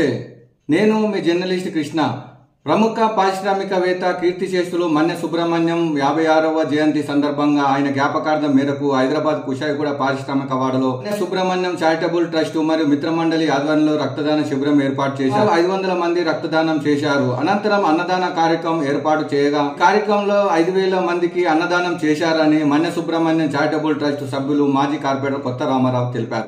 నమస్తే, నేను మీ జర్నలిస్ట్ కృష్ణ. ప్రముఖ పారిశ్రామికవేత్త కీర్తిశేషులు మన్నె సుబ్రహ్మణ్యం 56వ జయంతి సందర్భంగా ఆయన జ్ఞాపకార్థం మేరకు హైదరాబాద్ కుషాయిగూడ పారిశ్రామిక వాడలో మన్నె సుబ్రహ్మణ్యం చారిటబుల్ ట్రస్ట్ మరియు మిత్రమండలి ఆధ్వర్యంలో రక్తదాన శిబిరం ఏర్పాటు చేశారు. 500 మంది రక్తదానం చేశారు. అనంతరం అన్నదాన కార్యక్రమం ఏర్పాటు చేయగా కార్యక్రమంలో 5000 మందికి అన్నదానం చేశారని మన్నె సుబ్రహ్మణ్యం చారిటబుల్ ట్రస్ట్ సభ్యులు మాజీ కార్పొరేటర్ కొత్త రామారావు తెలిపారు.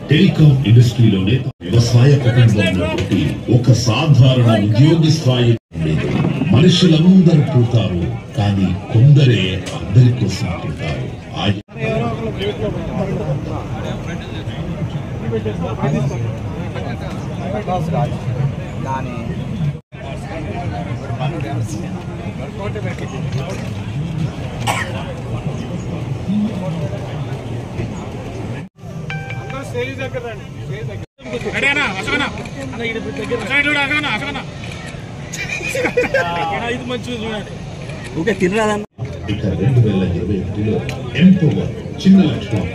టెలికాం ఇండస్ట్రీలోనే వ్యవసాయ కుటుంబంలో ఒక సాధారణ ఉద్యోగి స్థాయి మనుషులందరూ పుడతారు, కానీ కొందరే అందరి కోసం పుడతారు. ఇక 2021లో ఎంపవర్ చిన్న లక్ష్యం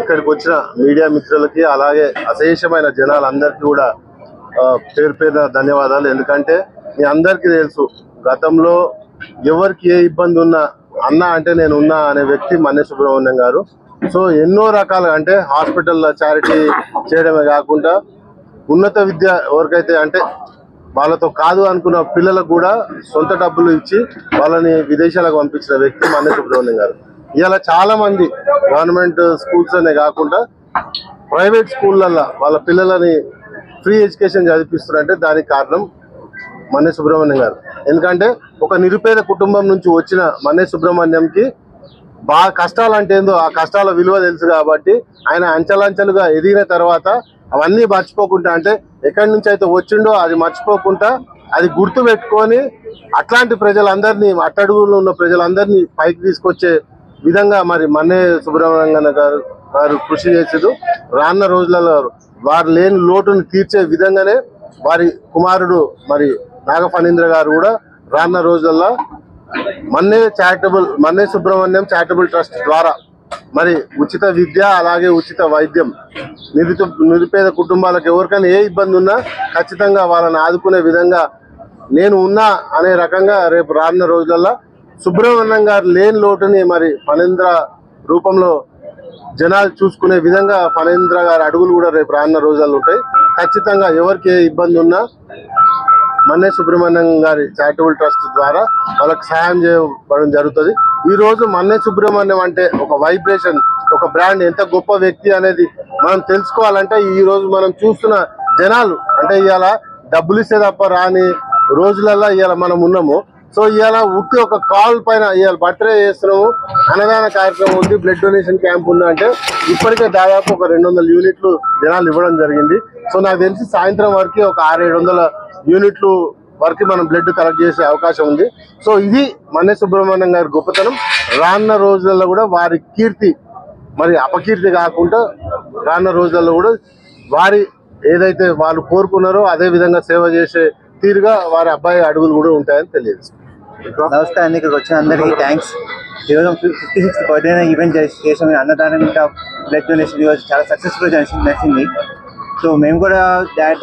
ఇక్కడికి వచ్చిన మీడియా మిత్రులకి అలాగే అశేషమైన జనాలందరికీ కూడా పేరు పేరున ధన్యవాదాలు. ఎందుకంటే మీ అందరికీ తెలుసు, గతంలో ఎవరికి ఏ ఇబ్బంది ఉన్నా అన్న అంటే నేను ఉన్నా అనే వ్యక్తి మన్నె సుబ్రహ్మణ్యం గారు. సో ఎన్నో రకాలుగా అంటే హాస్పిటల్లో చారిటీ చేయడమే కాకుండా ఉన్నత విద్య ఎవరికైతే అంటే వాళ్ళతో కాదు అనుకున్న పిల్లలకు కూడా సొంత డబ్బులు ఇచ్చి వాళ్ళని విదేశాలకు పంపించిన వ్యక్తి మన్నె సుబ్రహ్మణ్యం గారు. ఇలా చాలా మంది గవర్నమెంట్ స్కూల్స్ అనే కాకుండా ప్రైవేట్ స్కూళ్ళల్లో వాళ్ళ పిల్లలని ఫ్రీ ఎడ్యుకేషన్ చదివిస్తున్నారంటే దానికి కారణం మన్నె సుబ్రహ్మణ్యం గారు. ఎందుకంటే ఒక నిరుపేద కుటుంబం నుంచి వచ్చిన మన్నె సుబ్రహ్మణ్యంకి బాగా కష్టాలు అంటే ఏందో ఆ కష్టాల విలువ తెలుసు కాబట్టి ఆయన అంచెలంచెలుగా ఎదిగిన తర్వాత అవన్నీ మర్చిపోకుండా, అంటే ఎక్కడి నుంచి అయితే వచ్చిండో అది మర్చిపోకుండా అది గుర్తు పెట్టుకొని అట్లాంటి ప్రజలందరినీ, అట్టడుగులో ఉన్న ప్రజలందరినీ పైకి తీసుకొచ్చే విధంగా మరి మన్నె సుబ్రహ్మణ్యం గారు కృషి చేసేది. రానున్న రోజులలో వారు లేని లోటును తీర్చే విధంగానే వారి కుమారుడు మరి నాగ ఫణీంద్ర గారు కూడా రానున్న రోజుల్లో మన్నె సుబ్రహ్మణ్యం చారిటబుల్ ట్రస్ట్ ద్వారా మరి ఉచిత విద్య అలాగే ఉచిత వైద్యం నిరుపేద కుటుంబాలకు ఎవరికైనా ఏ ఇబ్బంది ఉన్నా ఖచ్చితంగా వాళ్ళని ఆదుకునే విధంగా నేను ఉన్నా అనే రకంగా రేపు రానున్న రోజులలో సుబ్రహ్మణ్యం గారు లేని లోటుని మరి ఫణీంద్ర రూపంలో జనాలు చూసుకునే విధంగా ఫణీంద్ర గారి అడుగులు కూడా రేపు రానున్న రోజుల్లో ఉంటాయి. ఖచ్చితంగా ఎవరికి ఏ ఇబ్బంది ఉన్నా మన్నె సుబ్రహ్మణ్యం గారి చారిటబుల్ ట్రస్ట్ ద్వారా వాళ్ళకి సహాయం చేయడం జరుగుతుంది. ఈ రోజు మన్నె సుబ్రహ్మణ్యం అంటే ఒక వైబ్రేషన్, ఒక బ్రాండ్, ఎంత గొప్ప వ్యక్తి అనేది మనం తెలుసుకోవాలంటే ఈ రోజు మనం చూస్తున్న జనాలు అంటే ఇవాళ డబ్బులు ఇస్తే తప్ప రాని రోజులలో ఇవాళ మనం ఉన్నాము. సో ఇవాళ ఉట్టి ఒక కాల్ పైన ఇవాళ బర్త్డే చేస్తున్నాము, అన్నదాన కార్యక్రమం ఉంది, బ్లడ్ డొనేషన్ క్యాంప్ ఉంది అంటే ఇప్పటికే దాదాపు ఒక 200 యూనిట్లు జనాలు ఇవ్వడం జరిగింది. సో నాకు తెలిసి సాయంత్రం వరకు ఒక 600-700 యూనిట్లు వరకు మనం బ్లడ్ కలెక్ట్ చేసే అవకాశం ఉంది. సో ఇది మన్నె సుబ్రహ్మణ్యం గారి గొప్పతనం. రానున్న రోజులలో కూడా వారి కీర్తి మరి అపకీర్తి కాకుండా రానున్న రోజులలో కూడా వారి ఏదైతే వాళ్ళు కోరుకున్నారో అదే విధంగా సేవ చేసే తీరుగా వారి అబ్బాయి అడుగులు కూడా ఉంటాయని తెలియజేస్తారు. నమస్తే అండి, ఇక్కడికి వచ్చిన అందరికీ థ్యాంక్స్. ఈరోజు 56th బర్త్డే ఈవెంట్ చేసాం. అన్నదానం ఇంకా బ్లడ్ డొనేషన్ ఈరోజు చాలా సక్సెస్ఫుల్గా నడిచింది. సో మేము కూడా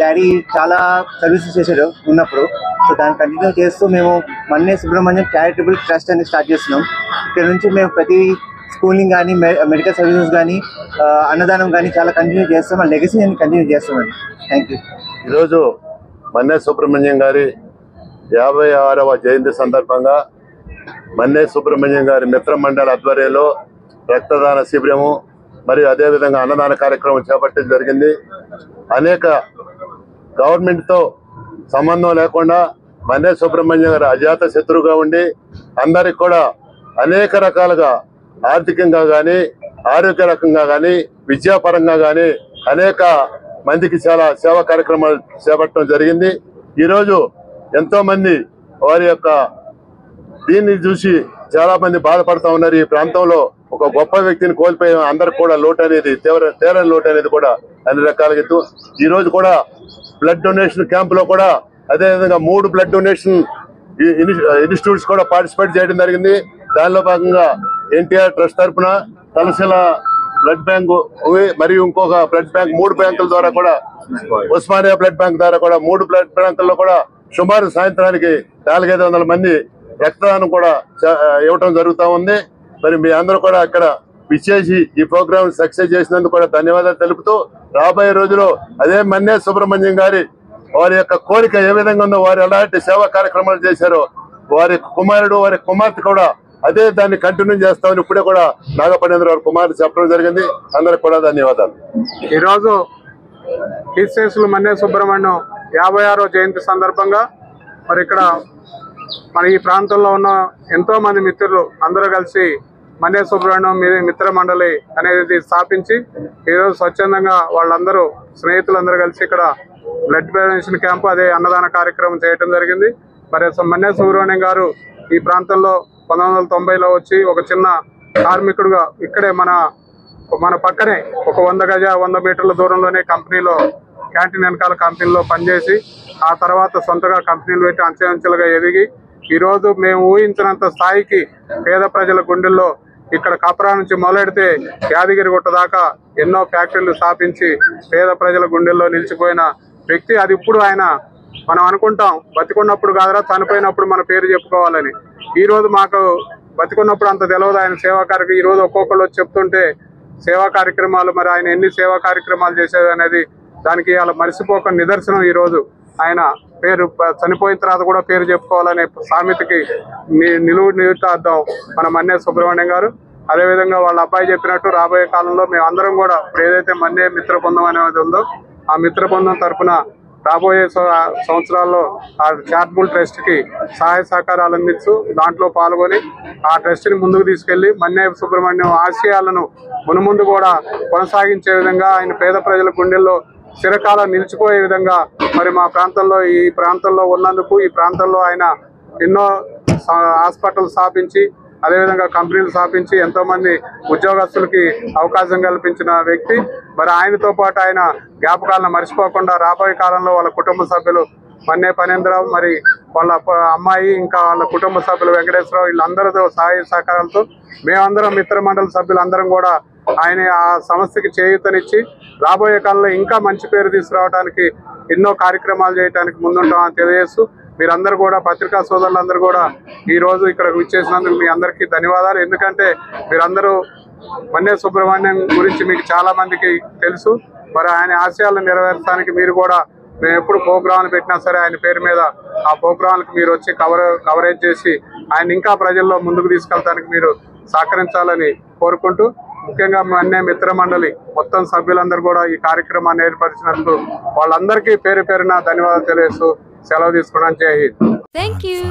డాడీ చాలా సర్వీసెస్ చేశారు ఉన్నప్పుడు. సో దాన్ని కంటిన్యూ చేస్తూ మేము మన్నే సుబ్రహ్మణ్యం చారిటబుల్ ట్రస్ట్ అని స్టార్ట్ చేస్తున్నాం. ఇక్కడ నుంచి మేము ప్రతి స్కూలింగ్ కానీ మెడికల్ సర్వీసెస్ కానీ అన్నదానం కానీ చాలా కంటిన్యూ చేస్తాం. ఆ లెగసీని కంటిన్యూ చేస్తామండి. Thank you. ఈరోజు మన్నే సుబ్రహ్మణ్యం గారి 56వ జయంతి సందర్భంగా మన్నే సుబ్రహ్మణ్యం గారి మిత్ర మండలి ఆధ్వర్యంలో రక్తదాన శిబిరము మరియు అదేవిధంగా అన్నదాన కార్యక్రమం చేపట్టడం జరిగింది. అనేక గవర్నమెంట్తో సంబంధం లేకుండా మన్నే సుబ్రహ్మణ్యం గారు అజాత శత్రువుగా ఉండి అందరికి కూడా అనేక రకాలుగా ఆర్థికంగా కానీ ఆరోగ్య రకంగా కానీ విద్యాపరంగా కానీ అనేక మందికి చాలా సేవా కార్యక్రమాలు చేపట్టడం జరిగింది. ఈరోజు ఎంతోమంది వారి యొక్క దీన్ని చూసి చాలా మంది బాధపడుతూ ఉన్నారు. ఈ ప్రాంతంలో ఒక గొప్ప వ్యక్తిని కోల్పోయాం. అందరికి కూడా లోటు అనేది తీరని లోటు అనేది కూడా అన్ని రకాలుగా ఈ రోజు కూడా బ్లడ్ డొనేషన్ క్యాంపులో కూడా అదేవిధంగా 3 బ్లడ్ డొనేషన్ ఇన్స్టిట్యూట్స్ కూడా పార్టిసిపేట్ చేయడం జరిగింది. దానిలో భాగంగా ఎన్టీఆర్ ట్రస్ట్ తరఫున తలశిల బ్లడ్ బ్యాంకు మరియు ఇంకొక బ్లడ్ బ్యాంక్ 3 బ్యాంకుల ద్వారా కూడా ఉస్మానియా బ్లడ్ బ్యాంక్ ద్వారా కూడా 3 బ్లడ్ బ్యాంకుల్లో కూడా సుమారు సాయంత్రానికి 400-500 మంది రక్తదానం కూడా ఇవ్వటం జరుగుతూ ఉంది. మరి మీ అందరూ కూడా అక్కడ విచ్చేసి ఈ ప్రోగ్రామ్ సక్సెస్ చేసినందుకు కూడా ధన్యవాదాలు తెలుపుతూ రాబోయే రోజుల్లో అదే మన్నే సుబ్రహ్మణ్యం గారి వారి యొక్క కోరిక ఏ విధంగా ఉందో, వారు ఎలాంటి సేవా కార్యక్రమాలు చేశారో వారి కుమారుడు వారి కుమార్తె కూడా అదే దాన్ని కంటిన్యూ చేస్తామని ఇప్పుడే కూడా నాగపనేంద్ర వారి కుమార్తె చెప్పడం జరిగింది. అందరికి కూడా ధన్యవాదాలు. ఈరోజు కీర్తిశేషులు మన్నే సుబ్రహ్మణ్యం 56వ జయంతి సందర్భంగా మరి ఇక్కడ మన ఈ ప్రాంతంలో ఉన్న ఎంతో మంది మిత్రులు అందరూ కలిసి మన్నే సుబ్రహ్మణ్యం మిత్ర మండలి అనేది స్థాపించి ఈరోజు స్వచ్ఛందంగా వాళ్ళందరూ స్నేహితులందరూ కలిసి ఇక్కడ బ్లడ్ డొనేషన్ క్యాంపు అదే అన్నదాన కార్యక్రమం చేయడం జరిగింది. మరి మన్నే సుబ్రహ్మణ్యం గారు ఈ ప్రాంతంలో 1990లో వచ్చి ఒక చిన్న కార్మికుడుగా ఇక్కడే మన పక్కనే ఒక 100 మీటర్ల దూరంలోనే కంపెనీలో క్యాంటీన్ వెనకాల కంపెనీలో పనిచేసి ఆ తర్వాత సొంతగా కంపెనీలు పెట్టి అంచెలంచెలుగా ఎదిగి ఈరోజు మేము ఊహించినంత స్థాయికి పేద ప్రజల గుండెల్లో ఇక్కడ కపరా నుంచి మొదలెడితే యాదగిరిగుట్ట దాకా ఎన్నో ఫ్యాక్టరీలు స్థాపించి పేద ప్రజల గుండెల్లో నిలిచిపోయిన వ్యక్తి. అది ఇప్పుడు ఆయన మనం అనుకుంటాం బతికున్నప్పుడు కాదురా చనిపోయినప్పుడు మన పేరు చెప్పుకోవాలని. ఈరోజు మాకు బతికున్నప్పుడు అంత తెలియదు ఆయన సేవా కార్యక్రమం. ఈరోజు ఒక్కొక్కరు వచ్చి చెప్తుంటే సేవా కార్యక్రమాలు మరి ఆయన ఎన్ని సేవా కార్యక్రమాలు చేసేది అనేది దానికి అలా మరిసిపోక నిదర్శనం. ఈరోజు ఆయన పేరు చనిపోయిన తర్వాత కూడా పేరు చెప్పుకోవాలనే సామెతకి నిలువుతార్థం మన మన్నే సుబ్రహ్మణ్యం గారు. అదేవిధంగా వాళ్ళ అబ్బాయి చెప్పినట్టు రాబోయే కాలంలో మేము అందరం కూడా ఇప్పుడు ఏదైతే మన్నే మిత్ర బృందం అనేది ఉందో ఆ మిత్ర బృందం తరఫున రాబోయే సంవత్సరాల్లో ఆ చారిటబుల్ ట్రస్ట్కి సహాయ సహకారాలు అందించు దాంట్లో పాల్గొని ఆ ట్రస్ట్ని ముందుకు తీసుకెళ్లి మన్నే సుబ్రహ్మణ్యం ఆశయాలను మునుముందు కూడా కొనసాగించే విధంగా ఆయన పేద ప్రజల గుండెల్లో చిరకాలం నిలిచిపోయే విధంగా మరి మా ప్రాంతంలో ఈ ప్రాంతంలో ఉన్నందుకు ఈ ప్రాంతంలో ఆయన ఎన్నో హాస్పిటల్ స్థాపించి అదేవిధంగా కంపెనీలు స్థాపించి ఎంతోమంది ఉద్యోగస్తులకి అవకాశం కల్పించిన వ్యక్తి. మరి ఆయనతో పాటు ఆయన జ్ఞాపకాలను మర్చిపోకుండా రాబోయే కాలంలో వాళ్ళ కుటుంబ సభ్యులు మన్నే ఫణేంద్రరావు మరి వాళ్ళ అమ్మాయి ఇంకా వాళ్ళ కుటుంబ సభ్యులు వెంకటేశ్వరరావు వీళ్ళందరితో సహాయ సహకారాలతో మేమందరం మిత్ర మండలి సభ్యులందరం కూడా ఆయన ఆ సంస్థకి చేయూతనిచ్చి రాబోయే కాలంలో ఇంకా మంచి పేరు తీసుకురావడానికి ఎన్నో కార్యక్రమాలు చేయడానికి ముందుంటామని తెలియజేస్తూ మీరందరూ కూడా పత్రికా సోదరులందరూ కూడా ఈరోజు ఇక్కడ విచ్చేసినందుకు మీ అందరికీ ధన్యవాదాలు. ఎందుకంటే మీరందరూ మన్నే సుబ్రహ్మణ్యం గురించి మీకు చాలా మందికి తెలుసు. మరి ఆయన ఆశయాలను నెరవేర్చడానికి మీరు కూడా మేము ఎప్పుడు ప్రోగ్రాంలు పెట్టినా సరే ఆయన పేరు మీద ఆ ప్రోగ్రాంలకు మీరు వచ్చి కవరేజ్ చేసి ఆయన ఇంకా ప్రజల్లో ముందుకు తీసుకెళ్ళడానికి మీరు సహకరించాలని కోరుకుంటూ ముఖ్యంగా మన్నే మిత్ర మండలి మొత్తం సభ్యులందరూ కూడా ఈ కార్యక్రమాన్ని ఏర్పరిచినందుకు వాళ్ళందరికీ పేరు పేరున ధన్యవాదాలు తెలియజేస్తూ సెలవు తీసుకున్నాను. జై హింద్. Thank you.